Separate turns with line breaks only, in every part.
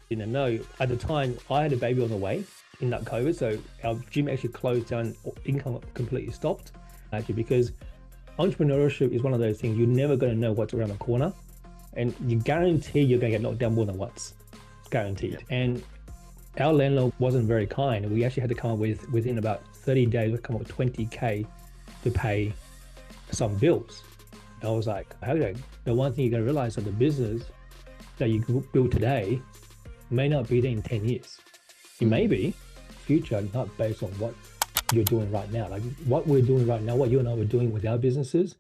didn't know. At the time, I had a baby on the way in that COVID, so our gym actually closed down, income completely stopped, actually, because entrepreneurship is one of those things you're never going to know what's around the corner, and you guarantee you're going to get knocked down more than once, guaranteed.
Yeah.
And our landlord wasn't very kind. We actually had to come up with, within about 30 days, we come up with 20K to pay some bills. I was like, okay, the one thing you're going to realize that the business that you build today may not be there in 10 years. It may be future, not based on what you're doing right now. Like what we're doing right now, what you and I were doing with our businesses.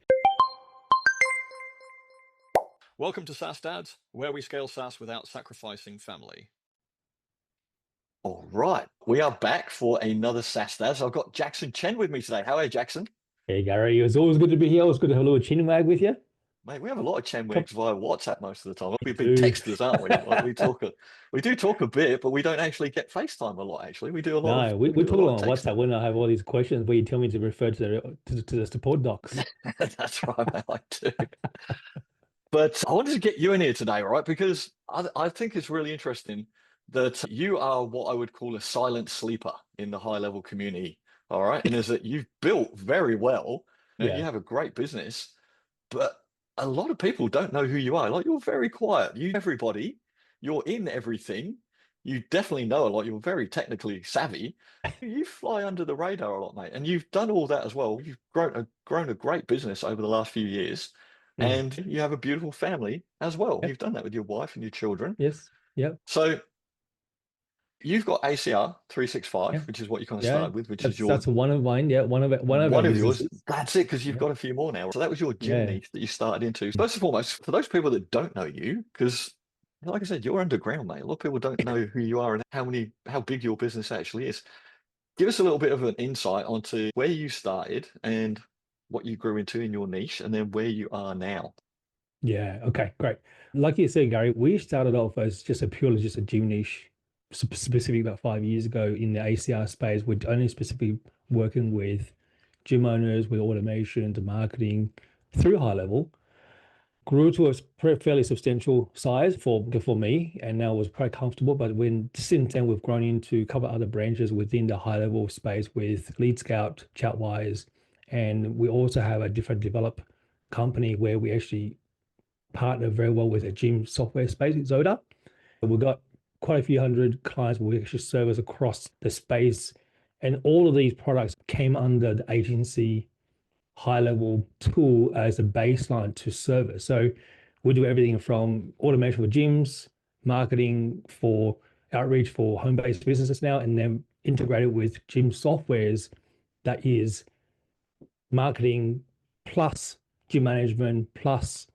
Welcome to SaaS Dads, where we scale SaaS without sacrificing family. All right, we are back for another SaaS Dads. I've got Chen with me today. How are you, Jackson?
Hey, Gary, it's always good to be here. It's good to have a little chin wag with you.
Mate, we have a lot of chinwags via WhatsApp most of the time. We're big
do.
texters, aren't we? Like we do talk a bit, but we don't actually get FaceTime a lot. Actually, we do a lot.
No, we talk a lot on WhatsApp when I have all these questions where you tell me to refer to the support docs.
That's right, mate, I do. But I wanted to get you in here today, right? Because I think it's really interesting that you are what I would call a silent sleeper in the high level community. All right. And is that you've built very well. You have a great business, but a lot of people don't know who you are. Like you're very quiet. You everybody, you're in everything. You definitely know a lot. You're very technically savvy. You fly under the radar a lot, mate. And you've done all that as well. You've grown a great business over the last few years. And you have a beautiful family as well. You've done that with your wife and your children.
Yes. Yep.
So you've got ACR 365, which is what you kind of started with, which is
that's one of mine. Yeah, one of
yours. That's it, because you've got a few more now. So that was your gym niche that you started into. First and foremost, for those people that don't know you, because like I said, you're underground, mate. A lot of people don't know who you are and how big your business actually is. Give us a little bit of an insight onto where you started and what you grew into in your niche, and then where you are now.
Yeah. Okay. Great. Like you said, Gary, we started off as just a gym niche, specifically about 5 years ago in the ACR space. We're only specifically working with gym owners with automation to marketing through HighLevel. Grew to a fairly substantial size for me, and now was quite comfortable. But since then we've grown into a couple of other branches within the HighLevel space with Lead Scout, Chatwise, and we also have a different develop company where we actually partner very well with a gym software space, Zoda. We've got quite a few hundred clients where we actually service across the space, and all of these products came under the agency HighLevel tool as a baseline to service. So we do everything from automation for gyms, marketing for outreach for home-based businesses now, and then integrated with gym softwares that is marketing plus gym management plus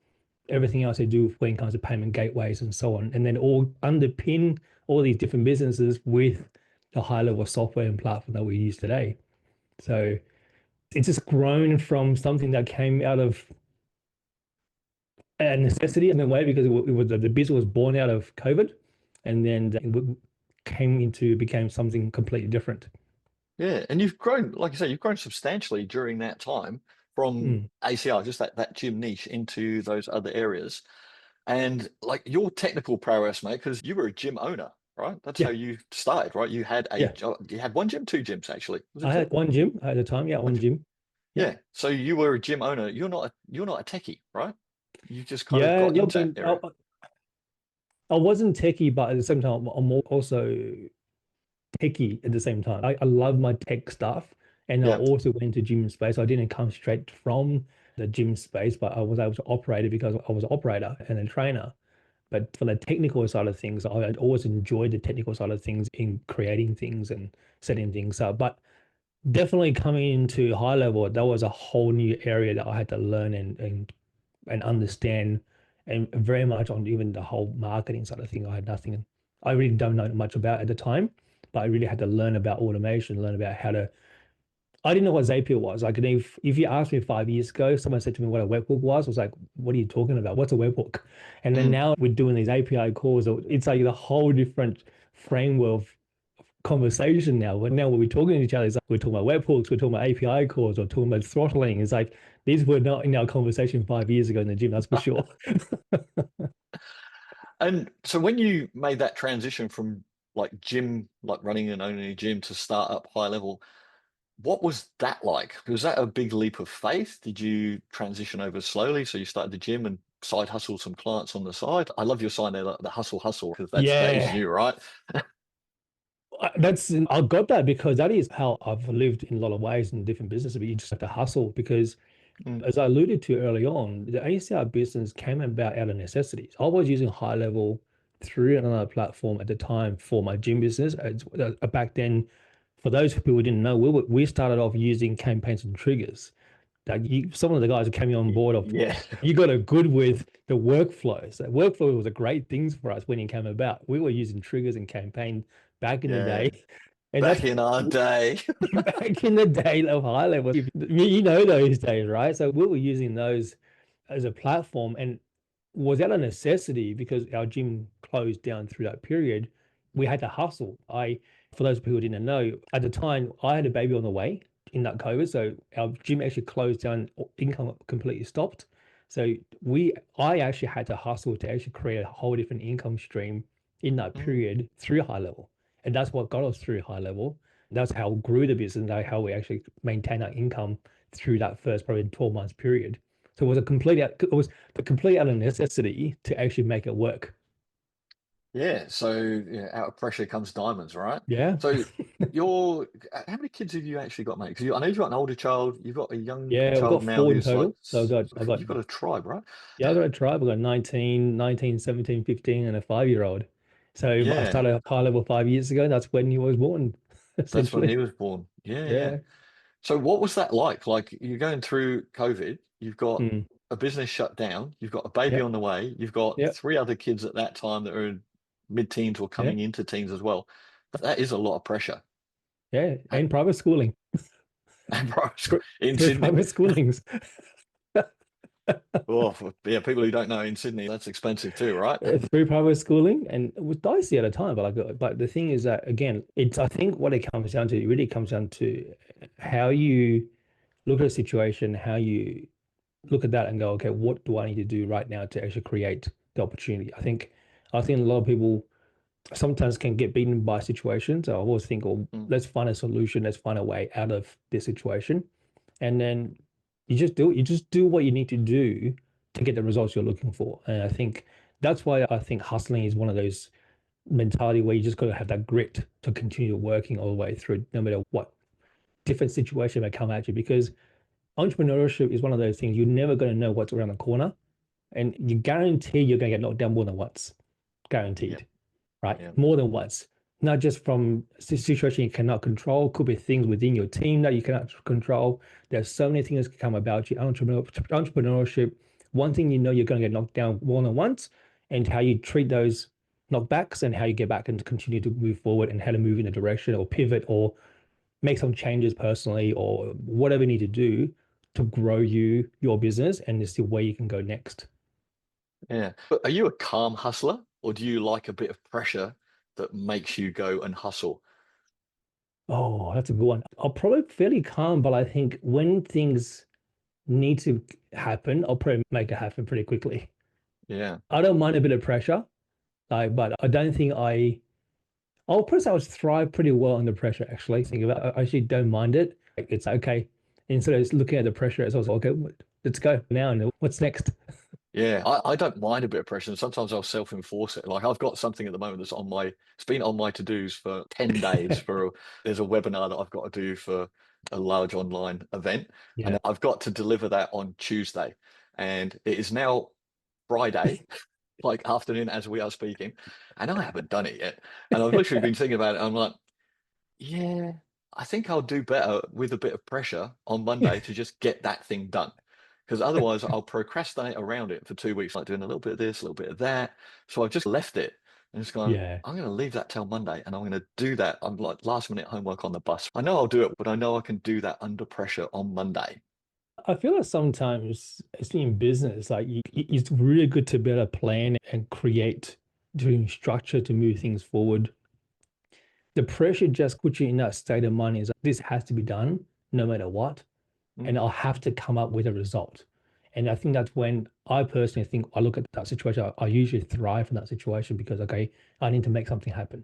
everything else they do when it comes to payment gateways and so on, and then all underpin all these different businesses with the HighLevel software and platform that we use today. So it's just grown from something that came out of a necessity in a way, because the business was born out of COVID, and then it became something completely different.
Yeah, and you've grown, like you say, you've grown substantially during that time from ACR, just that gym niche, into those other areas. And like your technical prowess, mate, because you were a gym owner, right? That's how you started, right? You had you had one gym, two gyms actually.
I had one gym at the time. Yeah, one gym.
Yeah. So you were a gym owner. You're not a techie, right? You just kind of got into that area.
I wasn't techie, but at the same time, I'm also techie at the same time. I love my tech stuff, and I also went into gym space. I didn't come straight from the gym space, but I was able to operate it because I was an operator and a trainer. But for the technical side of things, I'd always enjoyed the technical side of things in creating things and setting things up. But definitely coming into HighLevel, that was a whole new area that I had to learn and understand, and very much on even the whole marketing side of things. I really don't know much about at the time, but I really had to learn about automation, learn about how to. I didn't know what Zapier was. Like, if you asked me 5 years ago, someone said to me what a webhook was, I was like, what are you talking about? What's a webhook? And then now we're doing these API calls. It's like the whole different framework of conversation now. But now when we're talking to each other, we're talking about webhooks, we're talking about API calls, we're talking about throttling. It's like, these were not in our conversation 5 years ago in the gym, that's for sure.
And so when you made that transition from like gym, like running and owning a gym to start up high level, what was that like? Was that a big leap of faith? Did you transition over slowly? So you started the gym and side hustle some clients on the side. I love your sign there, like the hustle hustle, because that is
Yeah,
you, right?
I got that because that is how I've lived in a lot of ways in different businesses, but you just have to hustle because
Mm,
as I alluded to early on, the ACR business came about out of necessities. I was using high level through another platform at the time for my gym business. Back then, for those people who didn't know, we started off using campaigns and triggers. Like some of the guys who came on board of
yeah,
you got a good with the workflow. So workflow was a great things for us when it came about. We were using triggers and campaign back in the
yeah.
day. And that's
Back in our day.
back in the day of high level. You know those days, right? So we were using those as a platform and was that a necessity because our gym closed down through that period. We had to hustle. For those people who didn't know, at the time I had a baby on the way in that COVID. So our gym actually closed down, income completely stopped. So I actually had to hustle to actually create a whole different income stream in that
Mm,
period through high level. And that's what got us through high level. That's how we grew the business and how we actually maintained our income through that first probably 12 months period. So it was the complete out of necessity to actually make it work.
yeah. So yeah, out of pressure comes diamonds, right?
Yeah.
So you're, how many kids have you actually got, mate? Because I know you've got an older child, you've got a young
Yeah, we've
child
got
now
four in
who's like,
total. So
you've got a tribe, right?
yeah, I got a tribe. I got 19, 17, 15, and a 5-year-old. So I
Yeah,
started high level 5 years ago. That's when he was born,
that's when he
essentially.
was born. Yeah, yeah.
Yeah.
So what was that like? Like you're going through COVID, you've got
Mm.
a business shut down, you've got a baby
Yep.
on the way, you've got
Yep.
three other kids at that time that are in mid-teens or
Yeah.
coming into teens as well. That is a lot of pressure.
Yeah.
Uh,
And private schooling.
And
Three,
in
three
Sydney.
private schoolings.
Oh, yeah, people who don't know in Sydney, that's expensive too, right?
Through private schooling, and it was dicey at a time. But the thing is that again, it's I think what it comes down to, it really comes down to how you look at a situation, how you look at that and go, okay, what do I need to do right now to actually create the opportunity? I think a lot of people sometimes can get beaten by situations. I always think, oh,
Mm,
let's find a solution, let's find a way out of this situation. And then you just do what you need to do to get the results you're looking for. And I think that's why I think hustling is one of those mentality where you just got to have that grit to continue working all the way through, no matter what different situation may come at you. Because entrepreneurship is one of those things you're never going to know what's around the corner, and you guarantee you're going to get knocked down more than once,
yeah,
guaranteed, right?
yeah,
More than once. Not just from situation you cannot control, could be things within your team that you cannot control. There's so many things that can come about you. Entrepreneurship, one thing you know you're going to get knocked down more than once, and how you treat those knockbacks and how you get back and continue to move forward and how to move in a direction or pivot or make some changes personally or whatever you need to do to grow your business and see where you can go next.
yeah. But are you a calm hustler or do you like a bit of pressure that makes you go and hustle?
Oh, that's a good one. I'll probably fairly calm, but I think when things need to happen, I'll probably make it happen pretty quickly.
Yeah,
I don't mind a bit of pressure, but I don't think I'll probably say I thrive pretty well under pressure, actually. Think about it. I actually don't mind it. It's okay. Instead of just looking at the pressure, it's also okay, let's go now. And what's next?
yeah. I don't mind a bit of pressure. And sometimes I'll self-enforce it. Like I've got something at the moment that's on my, it's been on my to-dos for 10 days there's a webinar that I've got to do for a large online event. And
Yeah.
I've got to deliver that on Tuesday. And it is now Friday, like afternoon as we are speaking. And I haven't done it yet. And I've literally been thinking about it. I'm like, yeah, I think I'll do better with a bit of pressure on Monday to just get that thing done. Because otherwise, I'll procrastinate around it for 2 weeks, like doing a little bit of this, a little bit of that. So I've just left it and just gone,
Yeah.
I'm going to leave that till Monday and I'm going to do that. I'm like last minute homework on the bus. I know I'll do it, but I know I can do that under pressure on Monday.
I feel like sometimes, especially in business, it's really good to be able to plan and create doing structure to move things forward. The pressure just puts you in that state of mind is this has to be done no matter what, and
Mm,
I'll have to come up with a result. And I think that's when I personally think I look at that situation, I usually thrive in that situation because, okay, I need to make something happen.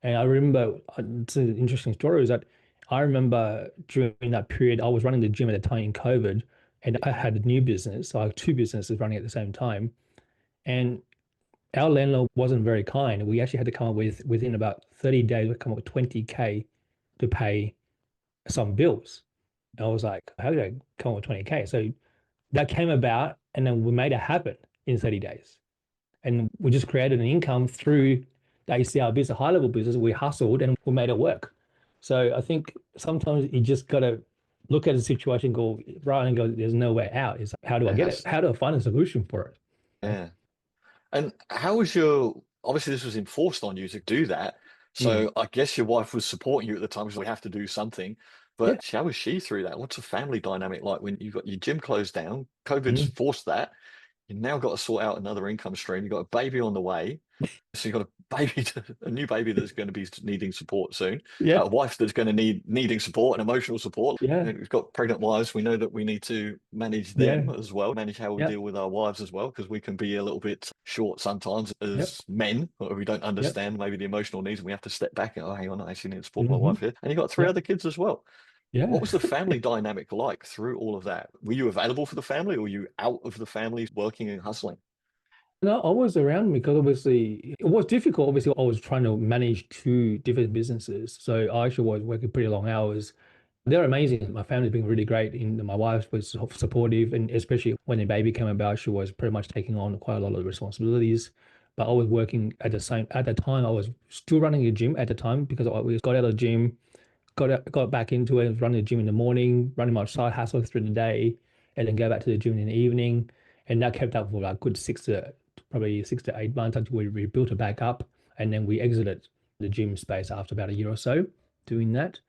And I remember, it's an interesting story is that I remember during that period, I was running the gym at the time in COVID, and I had a new business. So I had two businesses running at the same time. And our landlord wasn't very kind. We actually had to come up with, within about 30 days, we come up with 20K to pay some bills. And I was like, how did I come up with 20K? So that came about, and then we made it happen in 30 days. And we just created an income through the ACR business, HighLevel business. We hustled and we made it work. So I think sometimes you just got to look at the situation, go right and go, there's no way out. Is how do I get it?
Yes.
How do I find a solution for it?
Yeah. And how was your, obviously this was enforced on you to do that.
Mm.
So I guess your wife was supporting you at the time because we have to do something.
Yeah.
But how was she through that? What's the family dynamic like when you've got your gym closed down? COVID's
Mm.
forced that. You've now got to sort out another income stream. You've got a baby on the way. So you've got a baby, a new baby that's going to be needing support soon,
Yeah.
a wife that's going to needing support and emotional support.
Yeah.
And we've got pregnant wives. We know that we need to manage them
Yeah.
as well, manage how we
Yeah.
deal with our wives as well, because we can be a little bit short sometimes
Yep.
as men, or we don't
Yep.
understand maybe the emotional needs, and we have to step back and, oh, hang on, I actually need to support my
Hmm.
wife here. And you've got three
Yep.
other kids as well. What
Yeah.
was the family dynamic like through all of that? Were you available for the family, or were you out of the family working and hustling?
No, I was around because obviously it was difficult. Obviously, I was trying to manage two different businesses. So I actually was working pretty long hours. They're amazing. My family's been really great. And my wife was supportive, and especially when the baby came about, she was pretty much taking on quite a lot of responsibilities. But I was working at the time. I was still running a gym at the time because we got out of the gym, got back into it, running the gym in the morning, running my side hustle through the day, and then go back to the gym in the evening. And that kept up for like good probably 6 to 8 months until we rebuilt it back up. And then we exited the gym space after about a year or so doing that.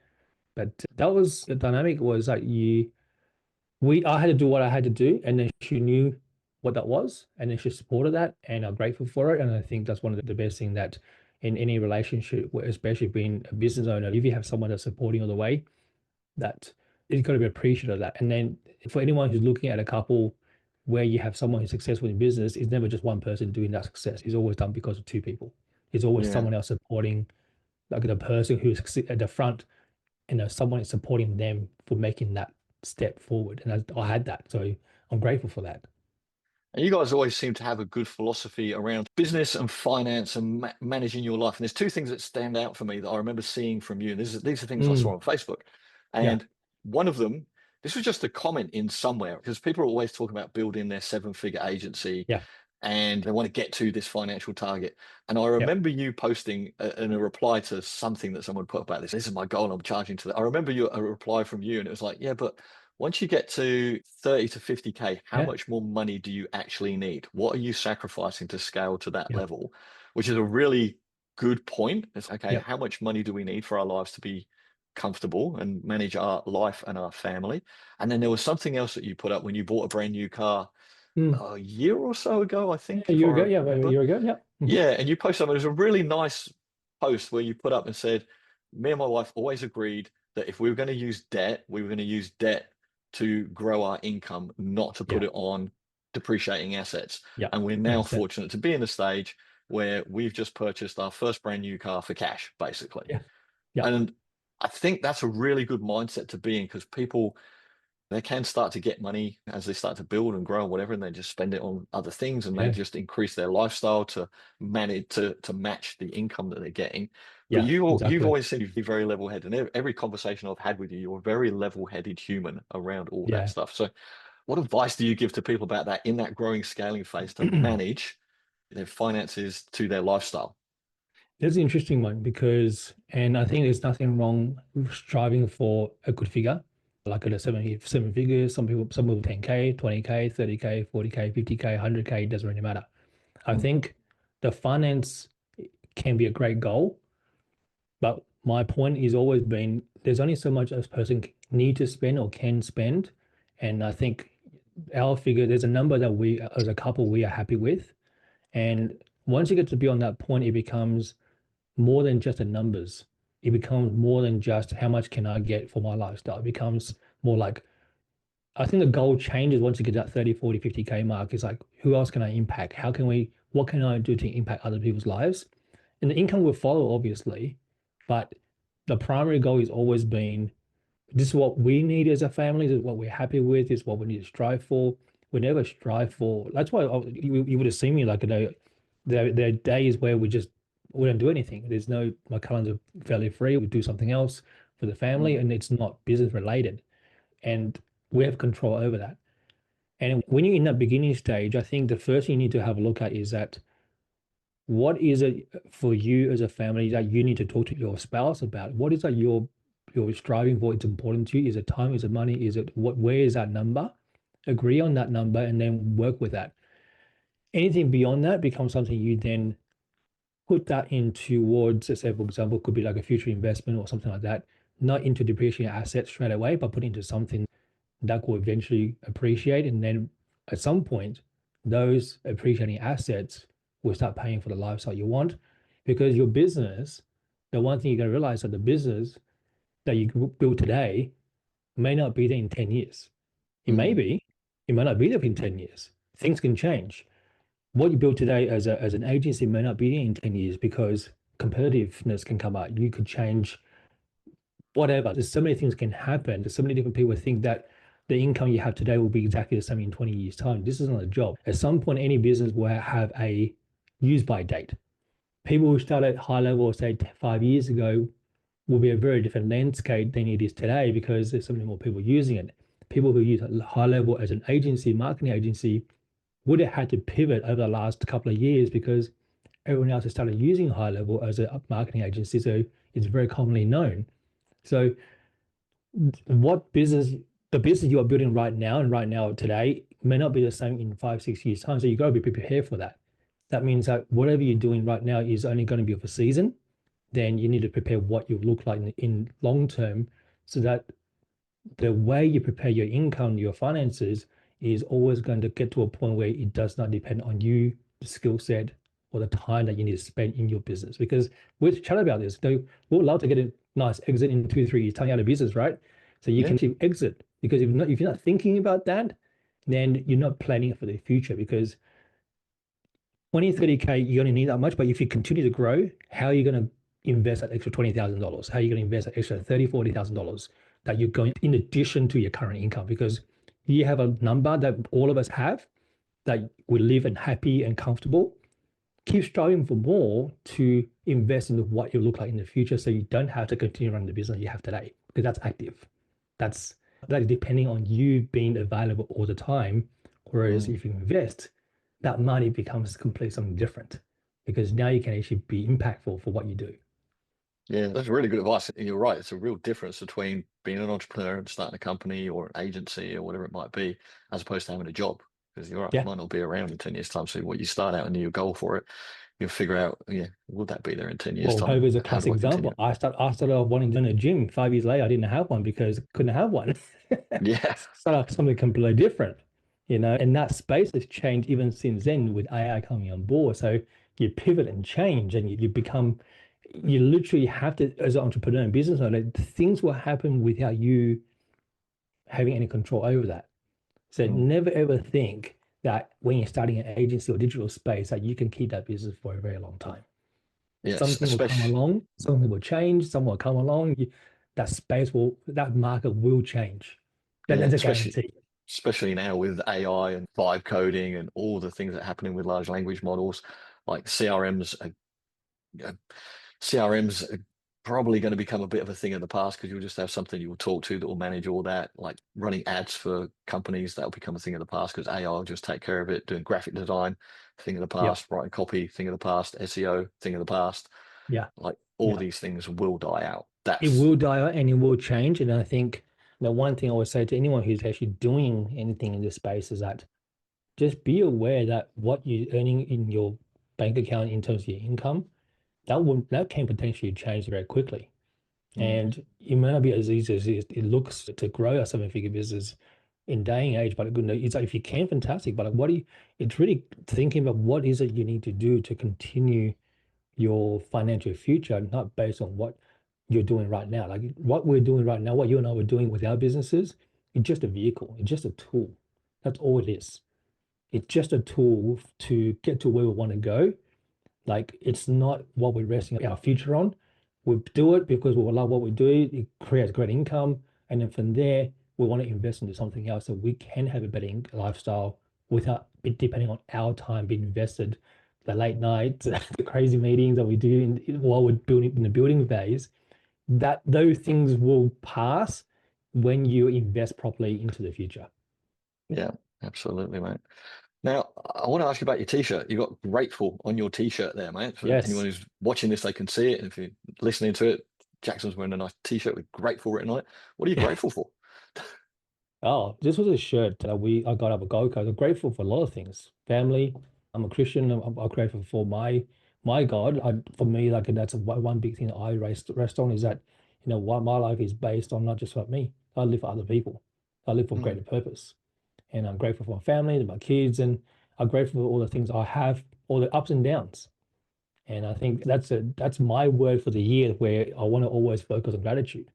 But that was the dynamic was that I had to do what I had to do, and then she knew what that was, and then she supported that, and I'm grateful for it. And I think that's one of the best thing that in any relationship, especially being a business owner, if you have someone that's supporting all the way, that you've got to be appreciative of that. And then for anyone who's looking at a couple where you have someone who's successful in business, it's never just one person doing that success. It's always done because of two people. It's always
Yeah.
someone else supporting, like the person who's at the front, someone is supporting them for making that step forward. And I had that. So I'm grateful for that.
And you guys always seem to have a good philosophy around business and finance and managing your life. And there's two things that stand out for me that I remember seeing from you. And these are things I saw
Mm,
on Facebook.
yeah.
And one of them, this was just a comment in somewhere because people are always talking about building their seven-figure agency
Yeah.
and they want to get to this financial target. And I
Yeah.
remember you posting in a reply to something that someone put about this. This is my goal. I'm charging to that. I remember a reply from you, and it was like, yeah, but once you get to 30 to 50K, how
Yeah.
much more money do you actually need? What are you sacrificing to scale to that
Yeah.
level? Which is a really good point. It's okay,
Yeah.
how much money do we need for our lives to be comfortable and manage our life and our family? And then there was something else that you put up when you bought a brand new car
Mm.
a year or so ago, I
Yeah.
think,
A
if
year
I
ago. Yeah. A
remember.
year ago. Yeah. Hmm.
Yeah, and you posted something. It was a really nice post where you put up and said, me and my wife always agreed that if we were going to use debt, we were going to use debt to grow our income, not to put
Yeah.
it on depreciating assets.
Yeah.
And we're now
100%.
fortunate to be in a stage where we've just purchased our first brand new car for cash, basically.
Yeah. Yeah.
And I think that's a really good mindset to be in because people they can start to get money as they start to build and grow and whatever, and they just spend it on other things and they
Yeah.
just increase their lifestyle to manage to match the income that they're getting. But
Yeah.
you've
Exactly.
always seemed to be very level-headed. And every conversation I've had with you, you're a very level-headed human around all that
Yeah.
stuff. So what advice do you give to people about that in that growing scaling phase to manage their finances to their lifestyle?
That's an interesting one because, and I think there's nothing wrong with striving for a good figure, like at a seven figures. Some people 10K, 20K, 30K, 40K, 50K, 100K, it doesn't really matter. I
Mm.
think the finance can be a great goal, but my point is always been there's only so much a person need to spend or can spend. And I think our figure, there's a number that we as a couple we are happy with. And once you get to be on that point, it becomes more than just the numbers. It becomes more than just how much can I get for my lifestyle. It becomes more like I think the goal changes once you get that 30, 40, 50K mark. It's like, who else can I impact? What can I do to impact other people's lives? And the income will follow, obviously, but the primary goal is always been, this is what we need as a family, this is what we're happy with, this is what we need to strive for. We never strive for, that's why you would have seen me like, there are days where we don't do anything. My calendar's fairly free. We do something else for the family,
Mm.
and it's not business related. And we have control over that. And when you're in that beginning stage, I think the first thing you need to have a look at is that, what is it for you as a family that you need to talk to your spouse about? What is that you're striving for? It's important to you. Is it time? Is it money? Is it what? Where is that number? Agree on that number and then work with that. Anything beyond that becomes something you then put that in towards, let's say, for example, could be like a future investment or something like that, not into depreciating assets straight away, but put into something that will eventually appreciate. And then at some point, those appreciating assets will start paying for the lifestyle you want. Because your business, the one thing you got to realize that the business that you build today may not be there in 10 years. It may
Mm.
be, it may not be there in 10 years. Things can change. What you build today as an agency may not be there in 10 years because competitiveness can come out. You could change whatever. There's so many things can happen. There's so many different people think that the income you have today will be exactly the same in 20 years' time. This is not a job. At some point, any business will have a use by date. People who started HighLevel, say 5 years ago, will be a very different landscape than it is today because there's so many more people using it. People who use HighLevel as an agency, marketing agency, would have had to pivot over the last couple of years because everyone else has started using HighLevel as a marketing agency. So it's very commonly known. So the business you are building right now and right now today may not be the same in 5, 6 years' time. So you got to be prepared for that. That means that whatever you're doing right now is only going to be for a season. Then you need to prepare what you look like in long term so that the way you prepare your income, your finances is always going to get to a point where it does not depend on you, the skill set, or the time that you need to spend in your business. Because we've chatted about this. We'd love to get a nice exit in 2, 3 years, time out of business, right? So you
Yeah.
can actually exit. Because if you're not thinking about that, then you're not planning for the future. Because 20, 30K, you only need that much. But if you continue to grow, how are you going to invest that extra $20,000? How are you going to invest that extra $30,000, $40,000 that you're going in addition to your current income? Because you have a number that all of us have that we live and happy and comfortable. Keep striving for more to invest into what you look like in the future so you don't have to continue running the business you have today because that's active. That's that is depending on you being available all the time. Whereas
Mm.
if you invest, that money becomes completely something different because now you can actually be impactful for what you do.
Yeah, that's really good advice. And you're right. It's a real difference between being an entrepreneur and starting a company or an agency or whatever it might be, as opposed to having a job. Because you're right, it
Yeah.
might not be around in 10 years' time. So what you start out and your goal for it, you'll figure out, yeah, will that be there in 10 years'
Well,
time?
COVID is a
How do
classic
I
example.
continue?
I started off wanting to join a gym. 5 years later, I didn't have one because I couldn't have one.
Yeah.
Started off something completely different, and that space has changed even since then with AI coming on board. So you pivot and change and you literally have to, as an entrepreneur and business owner, things will happen without you having any control over that. So
Mm.
never ever think that when you're starting an agency or digital space that you can keep that business for a very long time.
Yes,
Something will come
especially,
along, something will change, something will come along. That market will change.
yeah,
That's a
especially
guarantee.
especially now with AI and vibe coding and all the things that are happening with large language models, like uh, CRMs are probably going to become a bit of a thing of the past because you'll just have something you will talk to that will manage all that, like running ads for companies. That'll become a thing of the past because AI will just take care of it. Doing graphic design, thing of the
Yep.
past. Writing copy, thing of the past. SEO, thing of the past.
Yeah.
Like all
Yeah.
these things will die out.
It
That's
will die out and it will change. And I think the one thing I would say to anyone who's actually doing anything in this space is that just be aware that what you're earning in your bank account in terms of your income, that can potentially change very quickly.
mm,
And it may not be as easy as it looks to grow a seven-figure business in day and age, but it's like if you can, fantastic. But like, it's really thinking about what is it you need to do to continue your financial future, not based on what you're doing right now. Like what we're doing right now, what you and I were doing with our businesses It's just a vehicle. It's just a tool. That's all it is. It's just a tool to get to where we want to go. Like it's not what we're resting our future on. We do it because we love what we do. It creates great income, and then from there we want to invest into something else so we can have a better lifestyle without it depending on our time being invested. The late nights, the crazy meetings that we do while we're building in the building phase, that those things will pass when you invest properly into the future.
Yeah, absolutely, mate. Now, I want to ask you about your t-shirt. You got grateful on your t-shirt there, mate. For anyone
Yes.
who's watching this, they can see it. And if you're listening to it, Jackson's wearing a nice t-shirt with grateful written on it. What are you grateful for?
Oh, this was a shirt that I got up at Gold Coast. I'm grateful for a lot of things. Family. I'm a Christian. I'm grateful for my God. For me, like that's one big thing that I rest on is that, what my life is based on not just about me. I live for other people. I live for a
Mm,
greater purpose. And I'm grateful for my family and my kids, and I'm grateful for all the things I have, all the ups and downs. And I think that's my word for the year where I want to always focus on gratitude.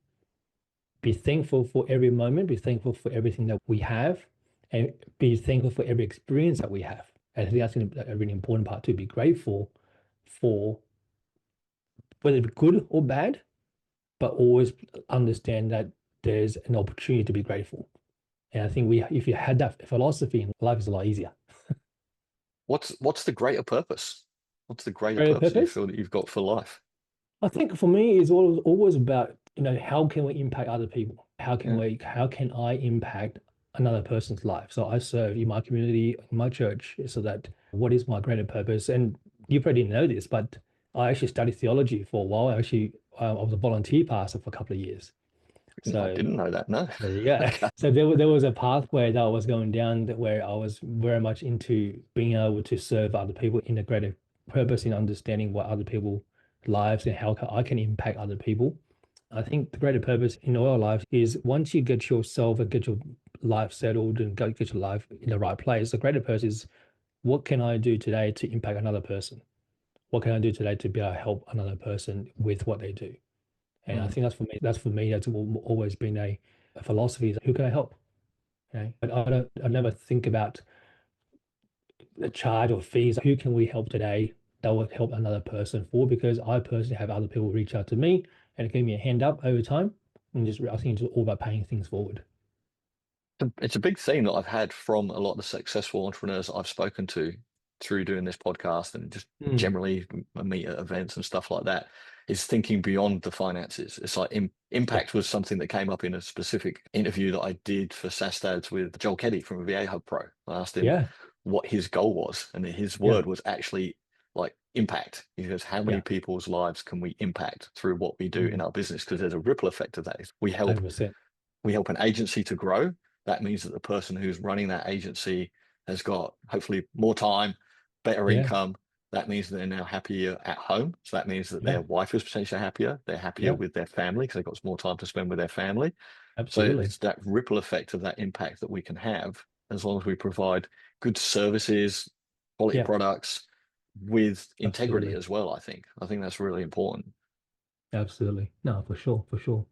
Be thankful for every moment, be thankful for everything that we have, and be thankful for every experience that we have. And I think that's a really important part too. Be grateful for whether it's good or bad, but always understand that there's an opportunity to be grateful. And I think if you had that philosophy, life is a lot easier.
what's the greater purpose? What's the greater
Greater
purpose you
purpose?
feel that you've got for life?
I think for me, it's always about, how can we impact other people?
Yeah.
How can I impact another person's life? So I serve in my community, in my church, so that what is my greater purpose? And you probably didn't know this, but I actually studied theology for a while. I was a volunteer pastor for a couple of years.
I
So
didn't know that. No.
there you go.
Okay.
So there was a pathway that I was going down that where I was very much into being able to serve other people in a greater purpose in understanding what other people lives and how I can impact other people. I think the greater purpose in all our lives is once you get yourself and get your life settled and get your life in the right place, the greater purpose is what can I do today to impact another person? What can I do today to be able to help another person with what they do? And I
Mm.
think that's for me, that's always been a philosophy is who can I help? Okay. But I never think about the charge or fees. Who can we help today that will help another person for? Because I personally have other people reach out to me and give me a hand up over time. And just I think it's all about paying things forward.
It's a big theme that I've had from a lot of the successful entrepreneurs I've spoken to through doing this podcast and just
Mm,
generally meet at events and stuff like that is thinking beyond the finances. It's like
yeah.
impact was something that came up in a specific interview that I did for SaaS Dads with Joel Keddy from VA Hub Pro. I asked him
Yeah.
what his goal was, and his
Yeah.
word was actually like impact. He goes, how many
Yeah.
people's lives can we impact through what we do in
Mm,
our business? Because there's a ripple effect of that.100%. We help an agency to grow. That means that the person who's running that agency has got hopefully more time, better
Yeah.
income. That means that they're now happier at home. So that means that
Yeah.
their wife is potentially happier. They're happier
Yeah.
with their family because they've got more time to spend with their family. So
Absolutely.
it's that ripple effect of that impact that we can have as long as we provide good services, quality
Yeah.
products with integrity
Absolutely.
as well, I think. I think that's really important.
Absolutely. No, for sure. For sure.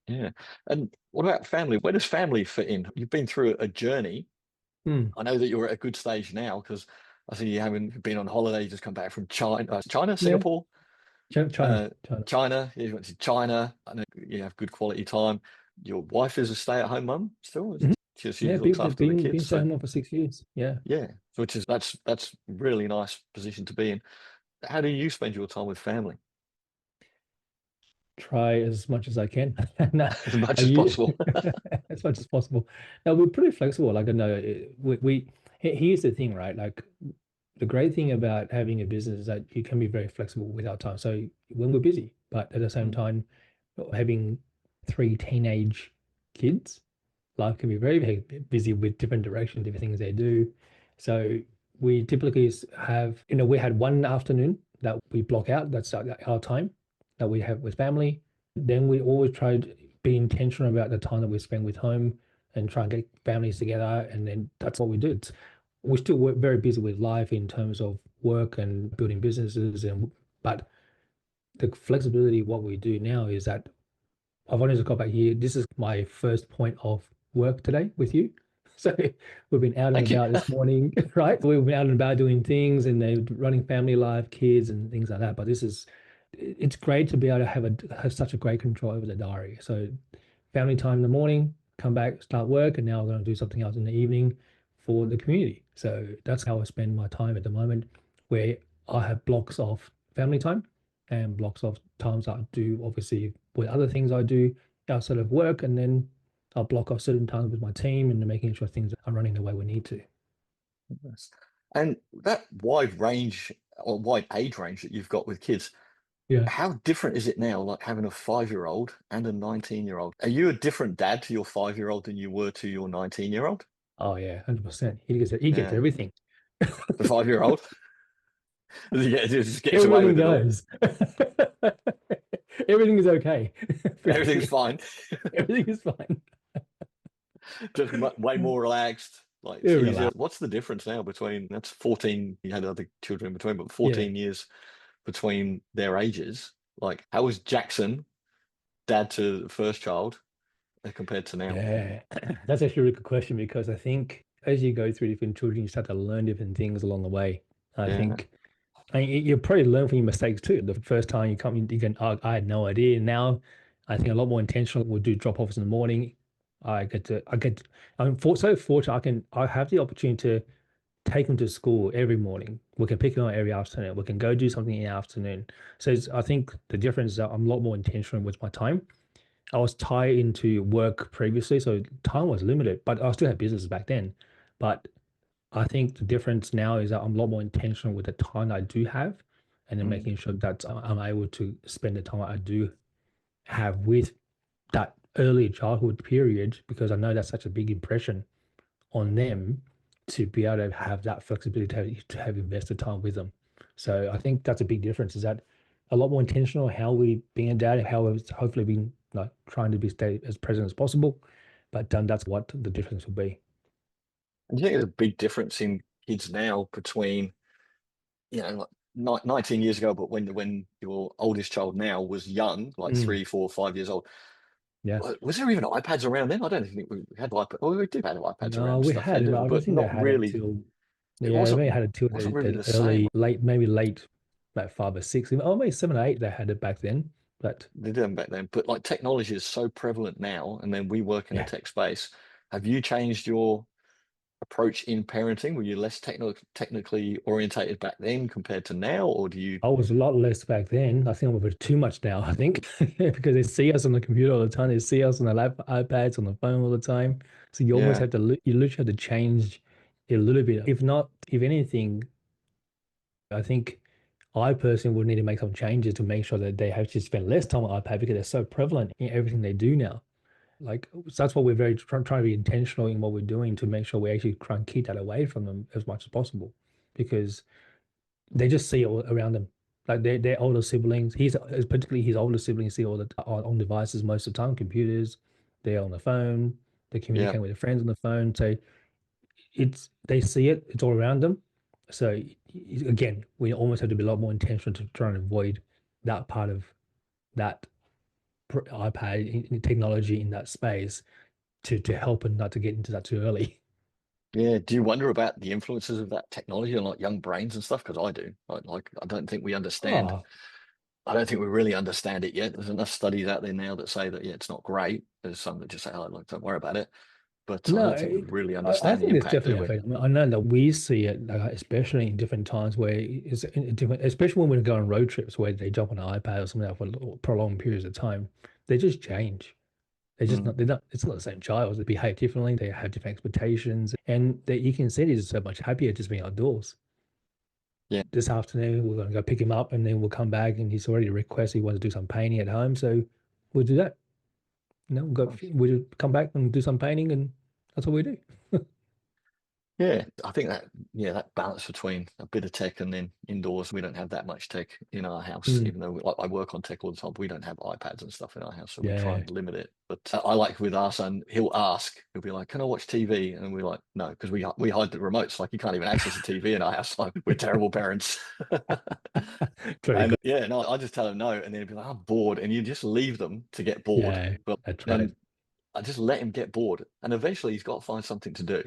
Yeah. And what about family? Where does family fit in? You've been through a journey.
Mm,
I know that you're at a good stage now because I see you haven't been on holiday, you just come back from China,
yeah.
Singapore,
China.
uh,
China.
China. You went to China. I know you have good quality time. Your wife is a stay-at-home mum still.
Mhm.
She
Yeah.
looks after the
Been
kids.
staying
So
home for 6 years. Yeah.
yeah, which is that's really nice position to be in. How do you spend your time with family?
Try as much as I can. No,
As much
are
as
you
possible.
as much as possible. Now we're pretty flexible. Like I know here's the thing, right? Like the great thing about having a business is that you can be very flexible with our time. So when we're busy, but at the same
Mm,
time, having three teenage kids, life can be very busy with different directions, different things they do. So we typically have, we had one afternoon that we block out. That's our time that we have with family. Then we always try to be intentional about the time that we spend with home and try and get families together. And then that's what we do. We still work very busy with life in terms of work and building businesses, but the flexibility of what we do now is that I've only just got back here. This is my first point of work today with you. So we've been out and
Thank you.
about this morning, right? We've been out and about doing things and they're running family life, kids and things like that. But it's great to be able to have such a great control over the diary. So family time in the morning, come back, start work, and now I'm going to do something else in the evening for the community. So that's how I spend my time at the moment, where I have blocks of family time and blocks of times I do obviously with other things I do outside of work, and then I'll block off certain times with my team and making sure things are running the way we need to.
Yes. And that wide range or wide age range that you've got with kids,
Yeah.
how different is it now, like having a 5-year-old and a 19-year-old? Are you a different dad to your 5-year-old than you were to your 19-year-old?
Oh yeah, 100%. He gets
Yeah.
everything.
The 5-year-old? Yeah, just gets away
Everything
with it all.
goes. Everything is okay.
Everything's fine.
Everything is fine.
Just way more relaxed. Like it's
Yeah,
easier.
relax.
What's the difference now between that's 14, you had other children in between, but
Yeah.
14 years between their ages? Like, how was Jackson, dad to the first child, compared to now?
Yeah. That's actually a really good question because I think as you go through different children, you start to learn different things along the way. I
Yeah,
think you probably learn from your mistakes too. The first time you come, you can, oh, I had no idea. Now, I think a lot more intentional. We'll do drop offs in the morning. So fortunate. I have the opportunity to take them to school every morning. We can pick them up every afternoon. We can go do something in the afternoon. So I think the difference is that I'm a lot more intentional with my time. I was tied into work previously, so time was limited, but I still had business back then. But I think the difference now is that I'm a lot more intentional with the time I do have, and then
mm,
making sure that I'm able to spend the time I do have with that early childhood period, because I know that's such a big impression on them to be able to have that flexibility to have invested time with them. So I think that's a big difference. Is that a lot more intentional how we being a dad, how we've hopefully been like trying to be stay as present as possible, but that's what the difference will be.
and you think there's a big difference in kids now between, like 19 years ago, but when your oldest child now was young, like
Mm,
3, 4, 5 years old.
yeah.
Was there even iPads around then? I don't think we had iPads. Well, we did have iPads around
No,
and
we
stuff
had
then,
it,
didn't
but
we?
I don't
But
think they
not
had it
really.
till
It
yeah, they
wasn't
may have had it till
wasn't really
the
the same.
early late, maybe late, like 5 or 6, oh maybe 7 or 8 they had it back then. But
They did them back then. But like technology is so prevalent now, and then we work in a
yeah,
tech space. Have you changed your approach in parenting? Were you less technically orientated back then compared to now, or do you?
I was a lot less back then. I think I'm a bit too much now, I think, because they see us on the computer all the time. They see us on the iPads, on the phone all the time. So you almost
Yeah,
have to, you literally have to change it a little bit. If not, if anything, I think I personally would need to make some changes to make sure that they have to spend less time on iPad because they're so prevalent in everything they do now. Like, so that's what we're very trying to be intentional in what we're doing to make sure we actually try and keep that away from them as much as possible because they just see it all around them. Like their older siblings, particularly his older siblings see all the on devices most of the time, computers, they're on the phone, they're
yeah,
communicating with their friends on the phone. So they see it, it's all around them. So again, we almost have to be a lot more intentional to try and avoid that part of that iPad technology in that space to help and not to get into that too early.
yeah. Do you wonder about the influences of that technology on like young brains and stuff? Because I do. Like, I don't think we understand.
Oh,
I don't think we really understand it yet. There's enough studies out there now that say that yeah, it's not great. There's some that just say, oh, look, don't worry about it. But I
no,
don't think we really
I
understand the
think there's
impact, do
definitely
we?
effect. I mean, I know that we see it, especially in different times where it's in different, especially when we go on road trips where they jump on an iPad or something like for prolonged periods of time. They just change.
Mm,
They're not, it's not the same child. They behave differently. They have different expectations. And you can see he's so much happier just being outdoors.
yeah.
This afternoon, we're going to go pick him up and then we'll come back and he's already requested he wants to do some painting at home. So we'll do that. We'll come back and do some painting and that's what we do.
Yeah, I think that balance between a bit of tech and then indoors, we don't have that much tech in our house,
Mm,
even though like I work on tech all the time. We don't have iPads and stuff in our house, so we try
yeah.
and limit it. But I like with our son, he'll ask, he'll be like, "Can I watch TV?" And we're like, "No," because we hide the remotes. Like you can't even access the TV in our house. Like we're terrible parents.
Very
And
good.
yeah, no, I just tell him no, and then he'll be like, "I'm bored," and you just leave them to get bored.
Yeah,
But
that's right.
then I just let him get bored, and eventually he's got to find something to do.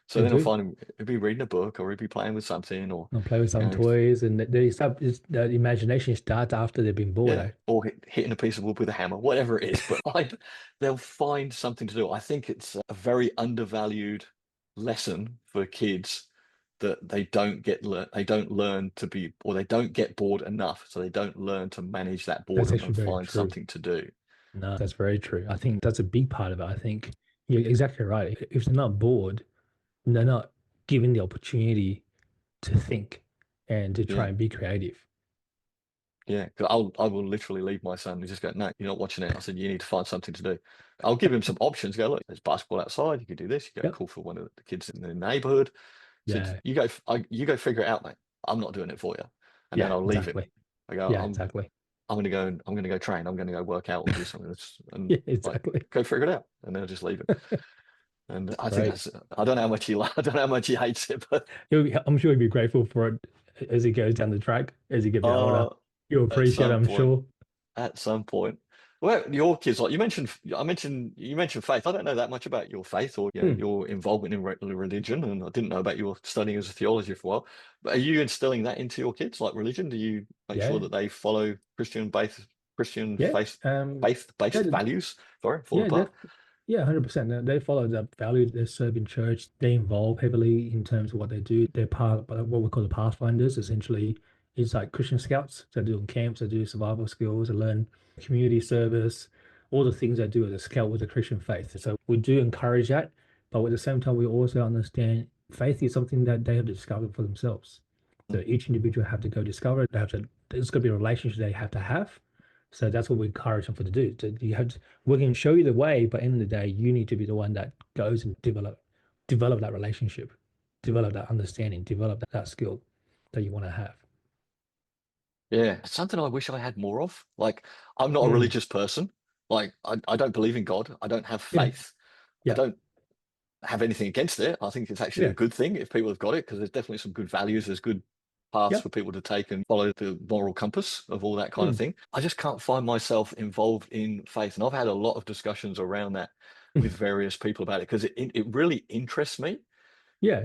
So
They
then I'll
do.
find him, he'll be reading a book, or he'll be playing with something, or
They'll play with
you
some
know,
toys, and they start. The imagination starts after they've been bored.
yeah, or hitting a piece of wood with a hammer, whatever it is. But they'll find something to do. I think it's a very undervalued lesson for kids that they don't learn to be, or they don't get bored enough, so they don't learn to manage that
That's
boredom
actually
and
very
find
true.
something to do.
No, that's very true. I think that's a big part of it. I think you're exactly right. If they're not bored, they're not given the opportunity to think and to try
Yeah.
and be creative.
Yeah, because I will literally leave my son and just go, no, you're not watching it. I said, you need to find something to do. I'll give him some options. Go, look, there's basketball outside. You can do this. You go
Yep.
call for one of the kids in the neighborhood. I said,
Yeah.
you go figure it out, mate. I'm not doing it for you. And then
Yeah.
I'll leave him.
Exactly.
I go,
Yeah. Exactly.
I'm going to go and I'm going to go train. I'm going to go work out or do something and
Yeah.
like
Exactly.
go figure it out. And then I'll just leave him. And I think
Great.
that's, I don't know how much I don't know how much he hates it, but
I'm sure he'll be grateful for it as he goes down the track, as he get a bit older.
uh,
You'll
at
appreciate it,
some
I'm
point.
sure.
At some point. Well, your kids, like you mentioned faith. I don't know that much about your faith or
Hmm.
your involvement in religion, and I didn't know about your studying as a theology for a while. But are you instilling that into your kids, like religion? Do you make sure
Yeah.
that they follow Christian
Yeah. Yeah.
faith-based values? Sorry, fall
Yeah.
apart.
Yeah, 100%. They follow that value. They serve in church. They involve heavily in terms of what they do. They're part of what we call the Pathfinders. Essentially, it's like Christian scouts. So they do camps, they do survival skills, they learn community service, all the things they do as a scout with the Christian faith. So we do encourage that, but at the same time, we also understand faith is something that they have to discover for themselves. So
Mm.
each individual have to go discover it. They have to. There's going to be a relationship they have to have. So that's what we encourage them for to do. So you have to, we can show you the way, but in the day, you need to be the one that goes and develop that relationship, develop that understanding, develop that skill that you want to have.
Yeah, it's something I wish I had more of. Like, I'm not a
Mm,
religious person. Like, I don't believe in God. I don't have
yeah,
faith. I
yeah,
don't have anything against it. I think it's actually a
yeah,
good thing if people have got it because there's definitely some good values, there's good paths
yeah.
for people to take and follow the moral compass of all that kind of
Mm,
thing. I just can't find myself involved in faith. And I've had a lot of discussions around that with various people about it because it really interests me,
yeah,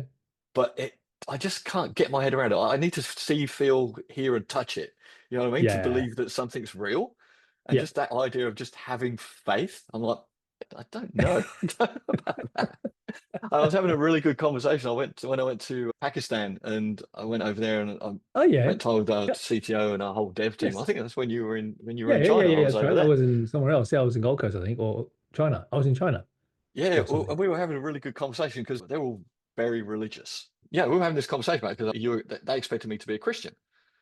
but I just can't get my head around it. I need to see, feel, hear, and touch it. You know what I mean? To
yeah,
believe that something's real. And
yeah.
just that idea of just having faith, I'm like, I don't know. I don't know about that. I was having a really good conversation. When I went to Pakistan and I went over there and I
Oh yeah,
spent time with our
yeah,
CTO and our whole dev team. I
yes,
think that's when you were
yeah,
in
yeah, yeah,
China. I
yeah.
was
That's
over
right. I
there.
was in somewhere else. Yeah, I was in Gold Coast, I think, or China. I was in China
Yeah,
or
well,
something.
and we were having a really good conversation because they're all very religious. Yeah, we were having this conversation about because they expected me to be a Christian.